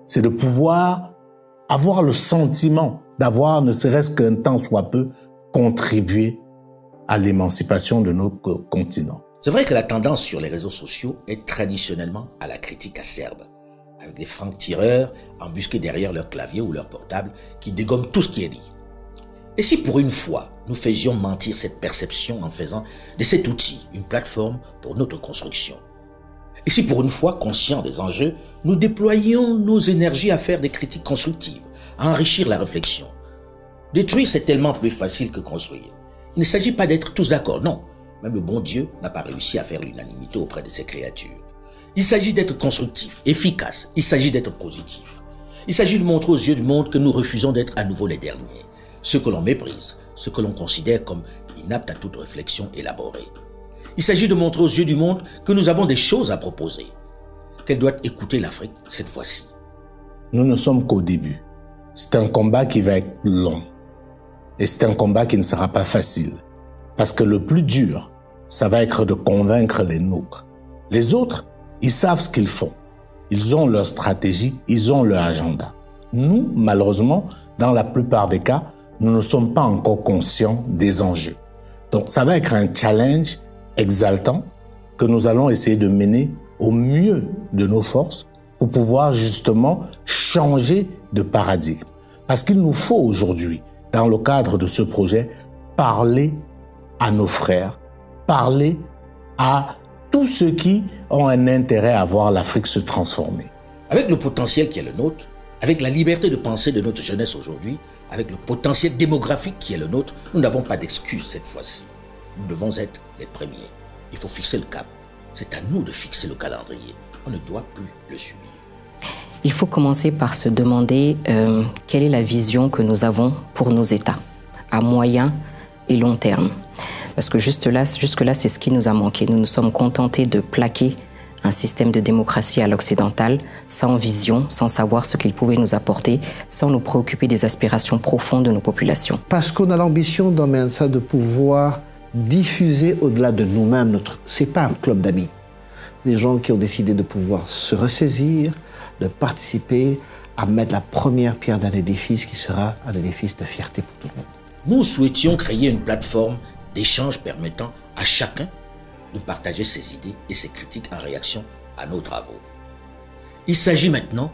c'est de pouvoir avoir le sentiment d'avoir, ne serait-ce qu'un temps soit peu, contribué à l'émancipation de notre continent. C'est vrai que la tendance sur les réseaux sociaux est traditionnellement à la critique acerbe, avec des francs-tireurs embusqués derrière leur clavier ou leur portable qui dégomment tout ce qui est dit. Et si pour une fois, nous faisions mentir cette perception en faisant de cet outil une plateforme pour notre construction? Et si pour une fois, conscients des enjeux, nous déployions nos énergies à faire des critiques constructives, à enrichir la réflexion? Détruire, c'est tellement plus facile que construire. Il ne s'agit pas d'être tous d'accord, non. Même le bon Dieu n'a pas réussi à faire l'unanimité auprès de ses créatures. Il s'agit d'être constructif, efficace. Il s'agit d'être positif. Il s'agit de montrer aux yeux du monde que nous refusons d'être à nouveau les derniers. Ceux que l'on méprise, ceux que l'on considère comme inaptes à toute réflexion élaborée. Il s'agit de montrer aux yeux du monde que nous avons des choses à proposer, qu'elle doit écouter l'Afrique cette fois-ci. Nous ne sommes qu'au début. C'est un combat qui va être long. Et c'est un combat qui ne sera pas facile. Parce que le plus dur, ça va être de convaincre les nôtres. Les autres, ils savent ce qu'ils font. Ils ont leur stratégie, ils ont leur agenda. Nous, malheureusement, dans la plupart des cas, nous ne sommes pas encore conscients des enjeux. Donc ça va être un challenge exaltant que nous allons essayer de mener au mieux de nos forces pour pouvoir justement changer de paradigme. Parce qu'il nous faut aujourd'hui, dans le cadre de ce projet, parler à nos frères, parler à tous ceux qui ont un intérêt à voir l'Afrique se transformer. Avec le potentiel qui est le nôtre, avec la liberté de penser de notre jeunesse aujourd'hui, avec le potentiel démographique qui est le nôtre, nous n'avons pas d'excuses cette fois-ci. Nous devons être les premiers. Il faut fixer le cap. C'est à nous de fixer le calendrier. On ne doit plus le subir. Il faut commencer par se demander quelle est la vision que nous avons pour nos États, à moyen et long terme. Parce que jusque-là, c'est ce qui nous a manqué. Nous nous sommes contentés de plaquer un système de démocratie à l'occidental, sans vision, sans savoir ce qu'il pouvait nous apporter, sans nous préoccuper des aspirations profondes de nos populations. Parce qu'on a l'ambition dans Mensa de pouvoir diffuser au-delà de nous-mêmes. C'est pas un club d'amis. C'est des gens qui ont décidé de pouvoir se ressaisir, de participer à mettre la première pierre d'un édifice qui sera un édifice de fierté pour tout le monde. Nous souhaitions créer une plateforme d'échange permettant à chacun de partager ses idées et ses critiques en réaction à nos travaux. Il s'agit maintenant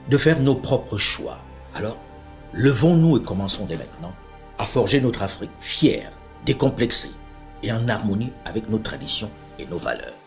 de faire nos propres choix. Alors, levons-nous et commençons dès maintenant à forger notre Afrique fière, décomplexée et en harmonie avec nos traditions et nos valeurs.